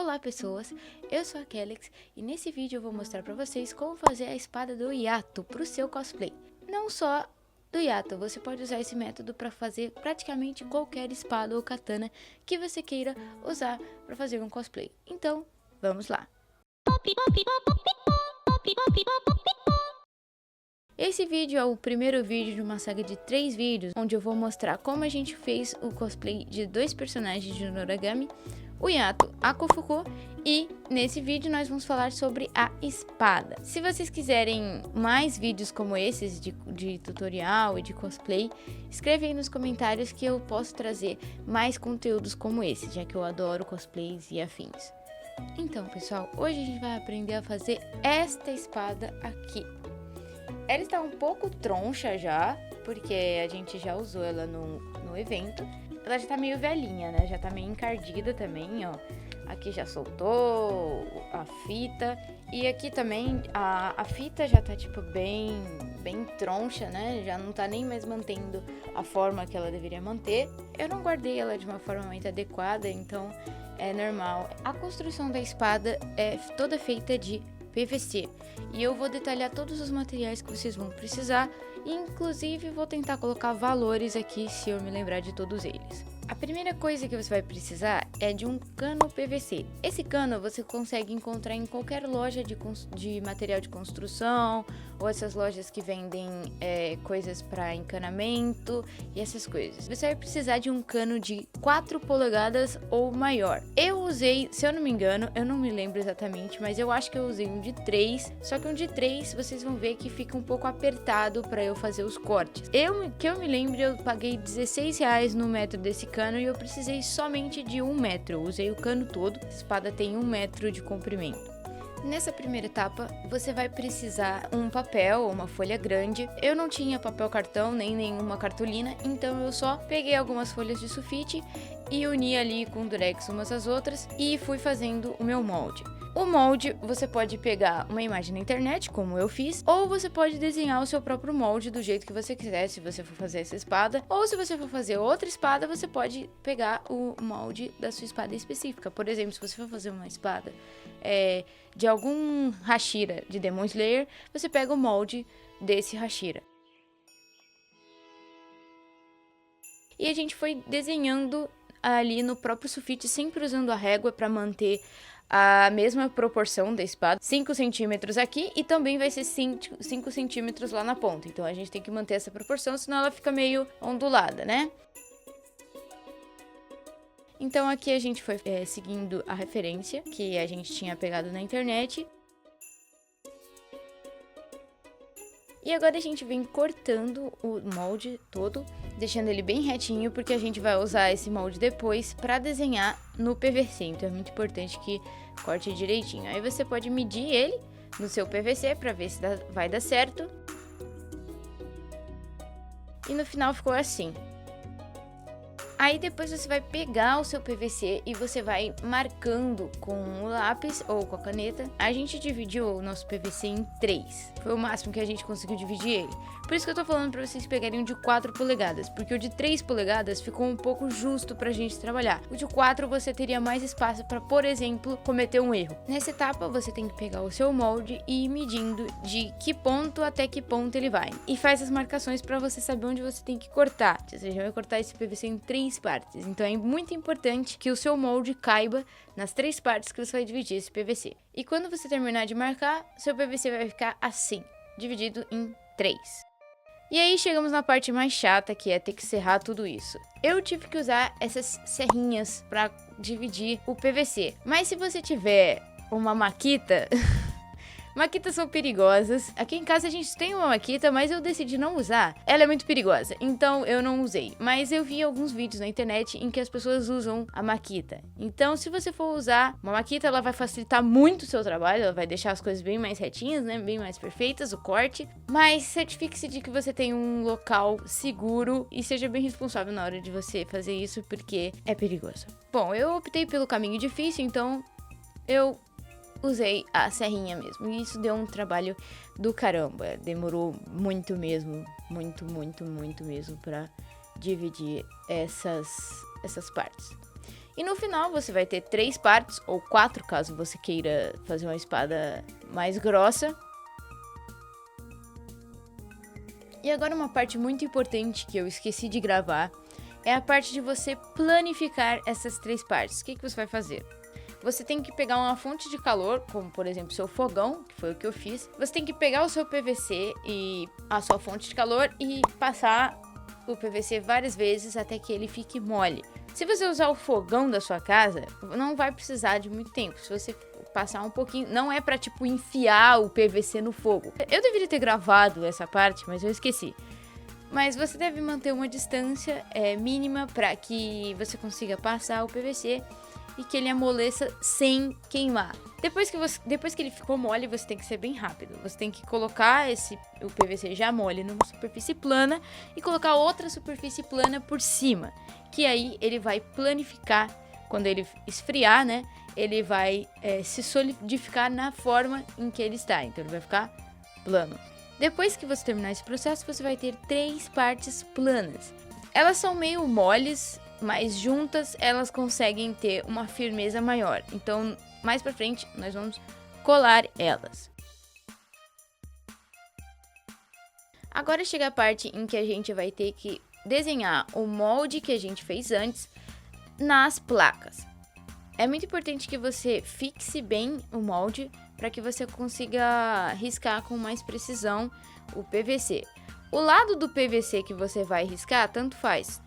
Olá pessoas, eu sou a Kelix e nesse vídeo eu vou mostrar pra vocês como fazer a espada do Yato pro seu cosplay. Não só do Yato, você pode usar esse método para fazer praticamente qualquer espada ou katana que você queira usar para fazer um cosplay. Então, vamos lá! Esse vídeo é o primeiro vídeo de uma saga de 3 vídeos, onde eu vou mostrar como a gente fez o cosplay de 2 personagens de Noragami, o Yato, a Kofuko, e nesse vídeo nós vamos falar sobre a espada. Se vocês quiserem mais vídeos como esses de tutorial e de cosplay, escreve aí nos comentários que eu posso trazer mais conteúdos como esse, já que eu adoro cosplays e afins. Então pessoal, hoje a gente vai aprender a fazer esta espada aqui. Ela está um pouco troncha já, porque a gente já usou ela no evento. Ela já tá meio velhinha, né? Já tá meio encardida também, ó. Aqui já soltou a fita. E aqui também a fita já tá tipo bem troncha, né? Já não tá nem mais mantendo a forma que ela deveria manter. Eu não guardei ela de uma forma muito adequada, então é normal. A construção da espada é toda feita de PVC. E eu vou detalhar todos os materiais que vocês vão precisar. Inclusive vou tentar colocar valores aqui se eu me lembrar de todos eles. A primeira coisa que você vai precisar é de um cano PVC. Esse cano você consegue encontrar em qualquer loja de material de construção, ou essas lojas que vendem coisas para encanamento e essas coisas. Você vai precisar de um cano de 4 polegadas ou maior. Eu usei, se eu não me engano, eu não me lembro exatamente, mas eu acho que eu usei um de 3, só que um de 3 vocês vão ver que fica um pouco apertado para eu fazer os cortes. Que eu me lembro, eu paguei R$16 no metro desse cano e eu precisei somente de 1 metro. Eu usei o cano todo. A espada tem 1 metro de comprimento. Nessa primeira etapa, você vai precisar um papel ou uma folha grande. Eu não tinha papel cartão nem nenhuma cartolina, então eu só peguei algumas folhas de sulfite e uni ali com durex umas às outras e fui fazendo o meu molde. O molde você pode pegar uma imagem na internet, como eu fiz, ou você pode desenhar o seu próprio molde do jeito que você quiser, se você for fazer essa espada, ou se você for fazer outra espada, você pode pegar o molde da sua espada específica. Por exemplo, se você for fazer uma espada de algum Hashira de Demon Slayer, você pega o molde desse Hashira. E a gente foi desenhando ali no próprio sulfite, sempre usando a régua para manter a mesma proporção da espada, 5 centímetros aqui e também vai ser 5 centímetros lá na ponta. Então a gente tem que manter essa proporção, senão ela fica meio ondulada, né? Então aqui a gente foi seguindo a referência que a gente tinha pegado na internet. E agora a gente vem cortando o molde todo, deixando ele bem retinho, porque a gente vai usar esse molde depois para desenhar no PVC. Então é muito importante que corte direitinho. Aí você pode medir ele no seu PVC para ver se vai dar certo. E no final ficou assim. Aí depois você vai pegar o seu PVC e você vai marcando com o lápis ou com a caneta. A gente dividiu o nosso PVC em 3. Foi o máximo que a gente conseguiu dividir ele. Por isso que eu tô falando pra vocês pegarem o de 4 polegadas. Porque o de 3 polegadas ficou um pouco justo pra gente trabalhar. O de 4 você teria mais espaço pra, por exemplo, cometer um erro. Nessa etapa você tem que pegar o seu molde e ir medindo de que ponto até que ponto ele vai. E faz as marcações pra você saber onde você tem que cortar. Você já vai cortar esse PVC em 3 partes, então é muito importante que o seu molde caiba nas 3 partes que você vai dividir esse PVC. E quando você terminar de marcar, seu PVC vai ficar assim, dividido em 3. E aí chegamos na parte mais chata, que é ter que serrar tudo isso. Eu tive que usar essas serrinhas para dividir o PVC, mas se você tiver uma maquita... Maquitas são perigosas. Aqui em casa a gente tem uma maquita, mas eu decidi não usar. Ela é muito perigosa, então eu não usei. Mas eu vi alguns vídeos na internet em que as pessoas usam a maquita. Então, se você for usar uma maquita, ela vai facilitar muito o seu trabalho. Ela vai deixar as coisas bem mais retinhas, né? Bem mais perfeitas, o corte. Mas certifique-se de que você tem um local seguro e seja bem responsável na hora de você fazer isso, porque é perigoso. Bom, eu optei pelo caminho difícil, então eu usei a serrinha mesmo, e isso deu um trabalho do caramba, demorou muito mesmo, muito mesmo pra dividir essas partes. E no final você vai ter 3 partes, ou 4 caso você queira fazer uma espada mais grossa. E agora uma parte muito importante que eu esqueci de gravar é a parte de você planificar essas 3 partes. O que você vai fazer? Você tem que pegar uma fonte de calor, como por exemplo seu fogão, que foi o que eu fiz. Você tem que pegar o seu PVC e a sua fonte de calor e passar o PVC várias vezes até que ele fique mole. Se você usar o fogão da sua casa, não vai precisar de muito tempo. Se você passar um pouquinho, não é pra tipo enfiar o PVC no fogo. Eu deveria ter gravado essa parte, mas eu esqueci. Mas você deve manter uma distância mínima para que você consiga passar o PVC e que ele amoleça sem queimar. Depois que ele ficou mole, você tem que ser bem rápido. Você tem que colocar o PVC já mole numa superfície plana e colocar outra superfície plana por cima. Que aí ele vai planificar, quando ele esfriar, né? Ele vai se solidificar na forma em que ele está. Então ele vai ficar plano. Depois que você terminar esse processo, você vai ter 3 partes planas. Elas são meio moles, mas juntas elas conseguem ter uma firmeza maior. Então, mais pra frente, nós vamos colar elas. Agora chega a parte em que a gente vai ter que desenhar o molde que a gente fez antes nas placas. É muito importante que você fixe bem o molde para que você consiga riscar com mais precisão o PVC. O lado do PVC que você vai riscar, tanto faz.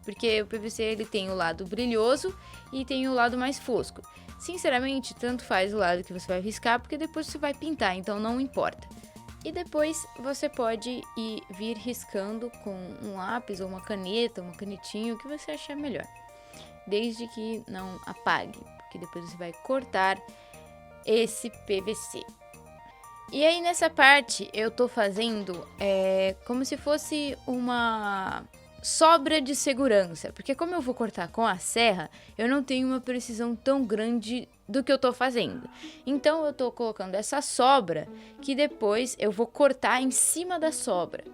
Porque o PVC ele tem o lado brilhoso e tem o lado mais fosco. Sinceramente, tanto faz o lado que você vai riscar, porque depois você vai pintar, então não importa. E depois você pode vir riscando com um lápis ou uma caneta, uma canetinha, o que você achar melhor. Desde que não apague, porque depois você vai cortar esse PVC. E aí nessa parte eu tô fazendo como se fosse uma sobra de segurança, porque como eu vou cortar com a serra, eu não tenho uma precisão tão grande do que eu tô fazendo. Então eu tô colocando essa sobra que depois eu vou cortar em cima da sobra.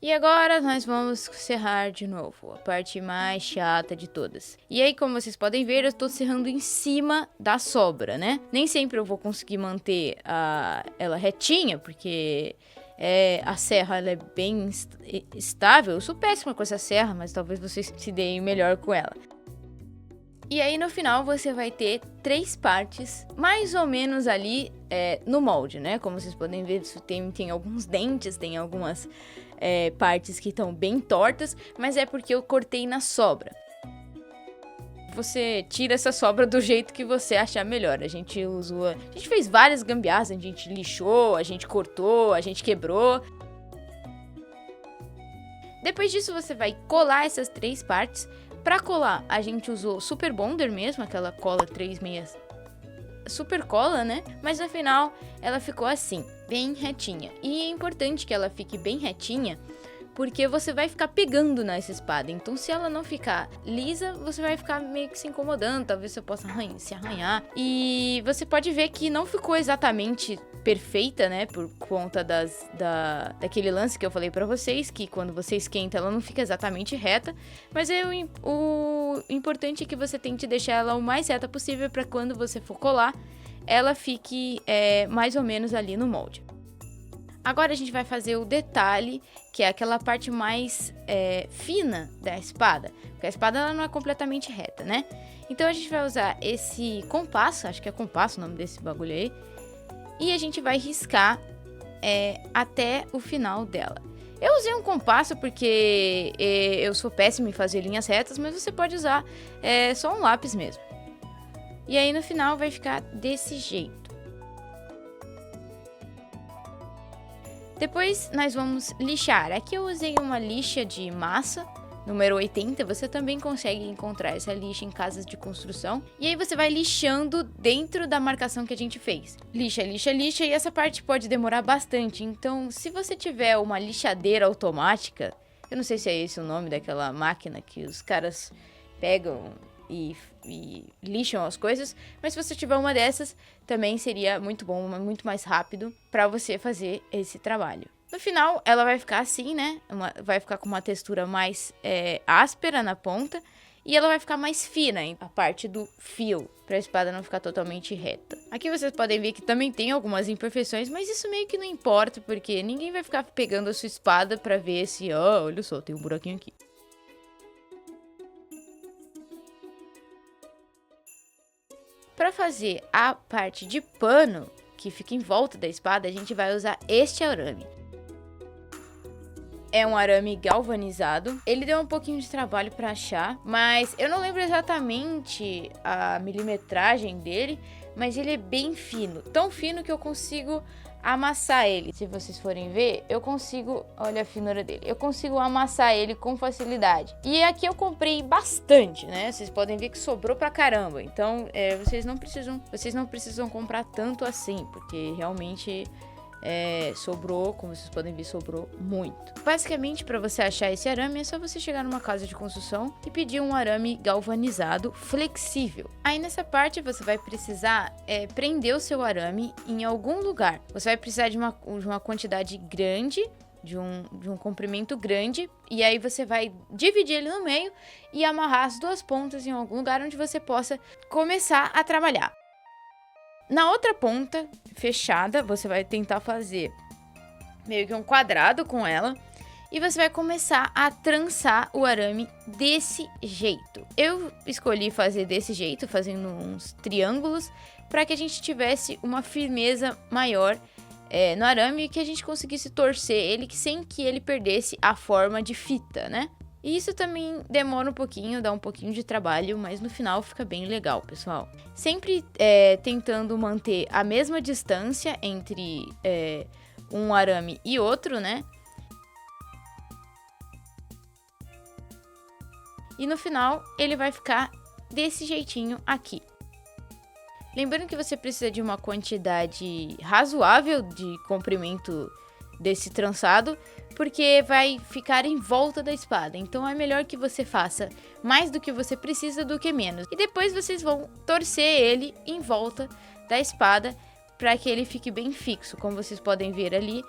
E agora nós vamos serrar de novo, a parte mais chata de todas. E aí, como vocês podem ver, eu estou serrando em cima da sobra, né? Nem sempre eu vou conseguir manter ela retinha, porque a serra ela é bem estável. Eu sou péssima com essa serra, mas talvez vocês se deem melhor com ela. E aí no final você vai ter 3 partes, mais ou menos ali no molde, né? Como vocês podem ver, isso tem alguns dentes, tem algumas partes que estão bem tortas, mas é porque eu cortei na sobra. Você tira essa sobra do jeito que você achar melhor. A gente fez várias gambiarras, a gente lixou, a gente cortou, a gente quebrou. Depois disso você vai colar essas 3 partes. Para colar, a gente usou Super Bonder mesmo, aquela cola 3/6 super cola, né? Mas no final ela ficou assim, bem retinha. E é importante que ela fique bem retinha, porque você vai ficar pegando nessa espada. Então se ela não ficar lisa, você vai ficar meio que se incomodando, talvez você possa se arranhar. E você pode ver que não ficou exatamente perfeita, né? Por conta daquele lance que eu falei pra vocês, que quando você esquenta ela não fica exatamente reta. Mas o importante é que você tente deixar ela o mais reta possível para quando você for colar, ela fique mais ou menos ali no molde. Agora a gente vai fazer o detalhe, que é aquela parte mais fina da espada. Porque a espada ela não é completamente reta, né? Então a gente vai usar esse compasso, acho que é compasso o nome desse bagulho aí. E a gente vai riscar até o final dela. Eu usei um compasso porque eu sou péssima em fazer linhas retas, mas você pode usar só um lápis mesmo. E aí no final vai ficar desse jeito. Depois nós vamos lixar. Aqui eu usei uma lixa de massa, número 80. Você também consegue encontrar essa lixa em casas de construção. E aí você vai lixando dentro da marcação que a gente fez. Lixa, lixa, lixa. E essa parte pode demorar bastante. Então, se você tiver uma lixadeira automática, eu não sei se é esse o nome daquela máquina que os caras pegam e lixam as coisas, mas se você tiver uma dessas, também seria muito bom, muito mais rápido para você fazer esse trabalho. No final, ela vai ficar assim, né? Vai ficar com uma textura mais áspera na ponta e ela vai ficar mais fina, hein? A parte do fio, para a espada não ficar totalmente reta. Aqui vocês podem ver que também tem algumas imperfeições, mas isso meio que não importa, porque ninguém vai ficar pegando a sua espada para ver se, olha só, tem um buraquinho aqui. Para fazer a parte de pano que fica em volta da espada, a gente vai usar este arame. É um arame galvanizado. Ele deu um pouquinho de trabalho para achar, mas eu não lembro exatamente a milimetragem dele, mas ele é bem fino. Tão fino que eu consigo amassar ele. Se vocês forem ver, eu consigo... Olha a finura dele. Eu consigo amassar ele com facilidade. E aqui eu comprei bastante, né? Vocês podem ver que sobrou pra caramba. Então, vocês não precisam comprar tanto assim, porque realmente... sobrou, como vocês podem ver, sobrou muito. Basicamente, para você achar esse arame, é só você chegar numa casa de construção e pedir um arame galvanizado flexível. Aí nessa parte você vai precisar prender o seu arame em algum lugar. Você vai precisar de uma quantidade grande, de um comprimento grande, e aí você vai dividir ele no meio e amarrar as duas pontas em algum lugar onde você possa começar a trabalhar. Na outra ponta fechada, você vai tentar fazer meio que um quadrado com ela e você vai começar a trançar o arame desse jeito. Eu escolhi fazer desse jeito, fazendo uns triângulos, para que a gente tivesse uma firmeza maior no arame e que a gente conseguisse torcer ele sem que ele perdesse a forma de fita, né? E isso também demora um pouquinho, dá um pouquinho de trabalho, mas no final fica bem legal, pessoal. Sempre tentando manter a mesma distância entre um arame e outro, né? E no final ele vai ficar desse jeitinho aqui. Lembrando que você precisa de uma quantidade razoável de comprimento desse trançado, porque vai ficar em volta da espada. Então é melhor que você faça mais do que você precisa do que menos. E depois vocês vão torcer ele em volta da espada para que ele fique bem fixo. Como vocês podem ver ali,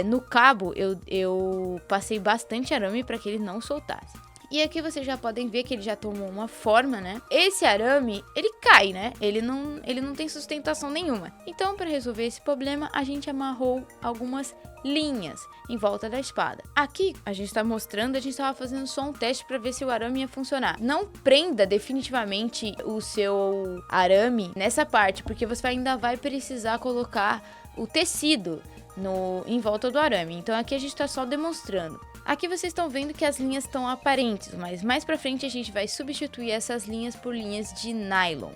no cabo eu passei bastante arame para que ele não soltasse. E aqui vocês já podem ver que ele já tomou uma forma, né? Esse arame, ele cai, né? Ele não tem sustentação nenhuma. Então, para resolver esse problema, a gente amarrou algumas linhas em volta da espada. Aqui, a gente tá mostrando, a gente tava fazendo só um teste para ver se o arame ia funcionar. Não prenda definitivamente o seu arame nessa parte, porque você ainda vai precisar colocar o tecido em volta do arame. Então, aqui a gente tá só demonstrando. Aqui vocês estão vendo que as linhas estão aparentes, mas mais pra frente a gente vai substituir essas linhas por linhas de nylon.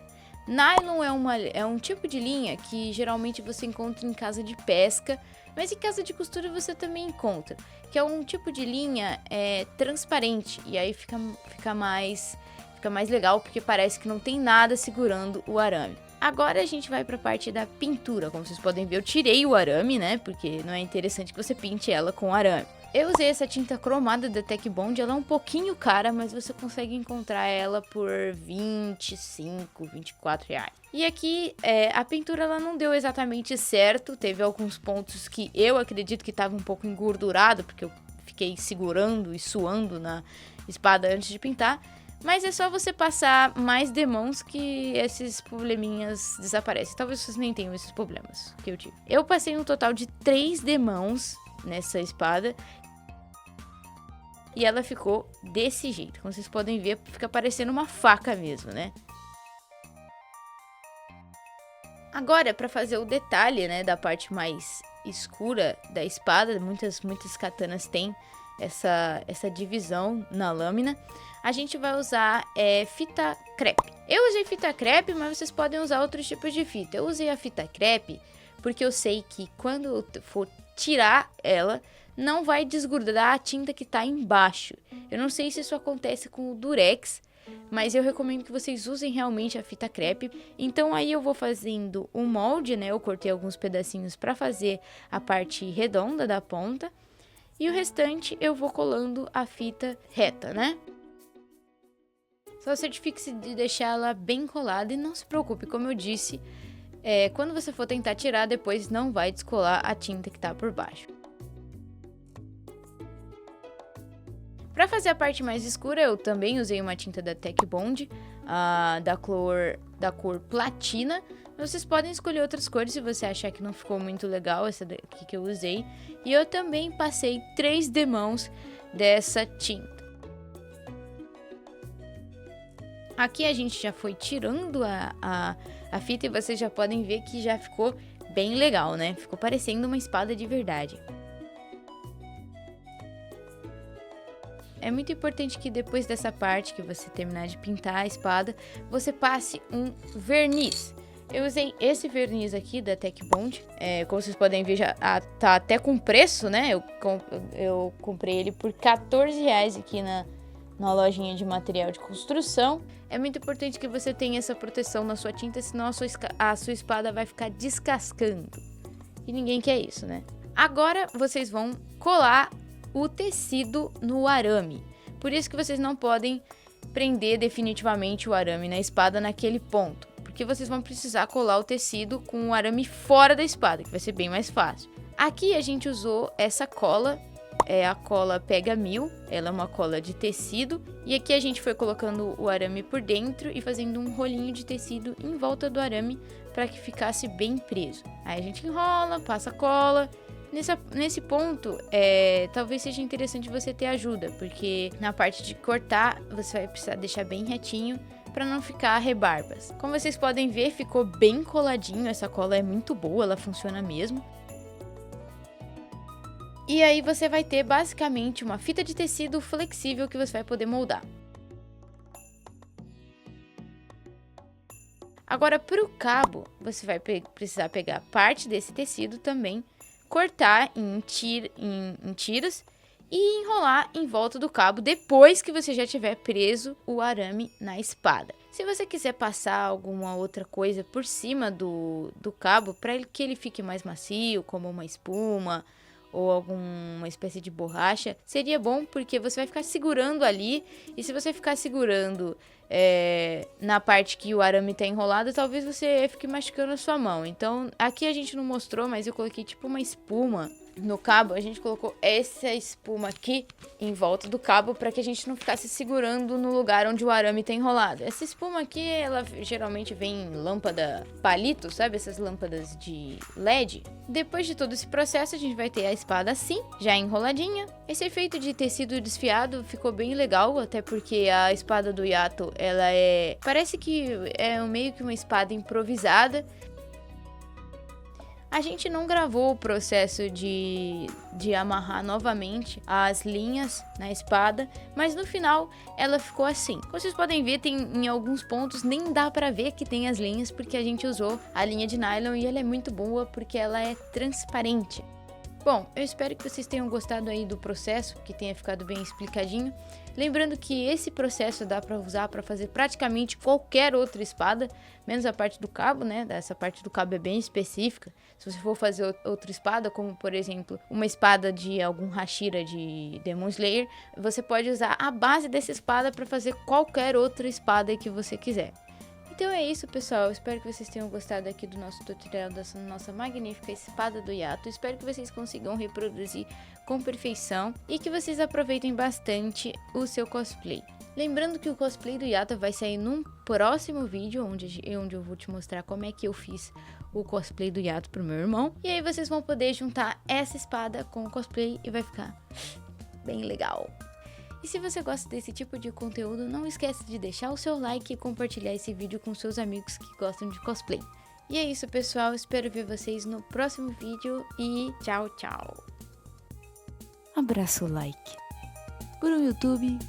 Nylon é um tipo de linha que geralmente você encontra em casa de pesca, mas em casa de costura você também encontra, que é um tipo de linha transparente, e aí fica mais legal porque parece que não tem nada segurando o arame. Agora a gente vai para a parte da pintura. Como vocês podem ver, eu tirei o arame, né? Porque não é interessante que você pinte ela com arame. Eu usei essa tinta cromada da Tech Bond, ela é um pouquinho cara, mas você consegue encontrar ela por 25, 24 reais. E aqui, a pintura ela não deu exatamente certo, teve alguns pontos que eu acredito que estava um pouco engordurado, porque eu fiquei segurando e suando na espada antes de pintar. Mas é só você passar mais demãos que esses probleminhas desaparecem. Talvez vocês nem tenham esses problemas que eu tive. Eu passei um total de 3 demãos nessa espada. E ela ficou desse jeito. Como vocês podem ver, fica parecendo uma faca mesmo, né? Agora, para fazer o detalhe, né, da parte mais escura da espada, muitas katanas têm essa divisão na lâmina, a gente vai usar fita crepe. Eu usei fita crepe, mas vocês podem usar outros tipos de fita. Eu usei a fita crepe porque eu sei que quando eu for tirar ela, não vai desgrudar a tinta que tá embaixo. Eu não sei se isso acontece com o Durex, mas eu recomendo que vocês usem realmente a fita crepe. Então aí eu vou fazendo um molde, né? Eu cortei alguns pedacinhos para fazer a parte redonda da ponta. E o restante eu vou colando a fita reta, né? Só certifique-se de deixar ela bem colada e não se preocupe, como eu disse, quando você for tentar tirar, depois não vai descolar a tinta que tá por baixo. Para fazer a parte mais escura, eu também usei uma tinta da Tech Bond, da cor platina. Vocês podem escolher outras cores se você achar que não ficou muito legal essa daqui que eu usei. E eu também passei 3 demãos dessa tinta. Aqui a gente já foi tirando a fita e vocês já podem ver que já ficou bem legal, né? Ficou parecendo uma espada de verdade. É muito importante que depois dessa parte que você terminar de pintar a espada, você passe um verniz. Eu usei esse verniz aqui da Tech Bond, como vocês podem ver já tá até com preço, né? Eu comprei ele por R$14 aqui na lojinha de material de construção. É muito importante que você tenha essa proteção na sua tinta, senão a sua espada vai ficar descascando. E ninguém quer isso, né? Agora vocês vão colar o tecido no arame. Por isso que vocês não podem prender definitivamente o arame na espada naquele ponto, porque vocês vão precisar colar o tecido com o arame fora da espada, que vai ser bem mais fácil. Aqui a gente usou essa cola, a cola Pega 1000, ela é uma cola de tecido, e aqui a gente foi colocando o arame por dentro e fazendo um rolinho de tecido em volta do arame para que ficasse bem preso. Aí a gente enrola, passa cola. Nesse ponto, talvez seja interessante você ter ajuda, porque na parte de cortar, você vai precisar deixar bem retinho para não ficar rebarbas. Como vocês podem ver, ficou bem coladinho, essa cola é muito boa, ela funciona mesmo. E aí você vai ter basicamente uma fita de tecido flexível que você vai poder moldar. Agora, para o cabo, você vai precisar pegar parte desse tecido também, cortar em tiras e enrolar em volta do cabo depois que você já tiver preso o arame na espada. Se você quiser passar alguma outra coisa por cima do cabo para que ele fique mais macio, como uma espuma ou alguma espécie de borracha, seria bom, porque você vai ficar segurando ali, e se você ficar segurando na parte que o arame está enrolado, talvez você fique machucando a sua mão. Então aqui a gente não mostrou, mas eu coloquei tipo uma espuma no cabo. A gente colocou essa espuma aqui em volta do cabo para que a gente não ficasse segurando no lugar onde o arame está enrolado. Essa espuma aqui, ela geralmente vem em lâmpada palito, sabe? Essas lâmpadas de LED. Depois de todo esse processo, a gente vai ter a espada assim, já enroladinha. Esse efeito de tecido desfiado ficou bem legal, até porque a espada do Yato, ela parece que é meio que uma espada improvisada. A gente não gravou o processo de amarrar novamente as linhas na espada, mas no final ela ficou assim. Como vocês podem ver, em alguns pontos nem dá pra ver que tem as linhas, porque a gente usou a linha de nylon e ela é muito boa porque ela é transparente. Bom, eu espero que vocês tenham gostado aí do processo, que tenha ficado bem explicadinho. Lembrando que esse processo dá para usar para fazer praticamente qualquer outra espada, menos a parte do cabo, né? Essa parte do cabo é bem específica. Se você for fazer outra espada, como por exemplo, uma espada de algum Hashira de Demon Slayer, você pode usar a base dessa espada para fazer qualquer outra espada que você quiser. Então é isso, pessoal. Eu espero que vocês tenham gostado aqui do nosso tutorial dessa nossa magnífica espada do Yato. Espero que vocês consigam reproduzir com perfeição e que vocês aproveitem bastante o seu cosplay. Lembrando que o cosplay do Yato vai sair num próximo vídeo, onde eu vou te mostrar como é que eu fiz o cosplay do Yato pro meu irmão. E aí vocês vão poder juntar essa espada com o cosplay e vai ficar bem legal. E se você gosta desse tipo de conteúdo, não esquece de deixar o seu like e compartilhar esse vídeo com seus amigos que gostam de cosplay. E é isso, pessoal. Espero ver vocês no próximo vídeo e tchau, tchau. Abraço like. Por um YouTube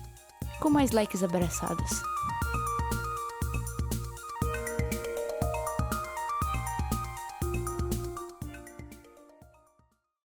com mais likes abraçados.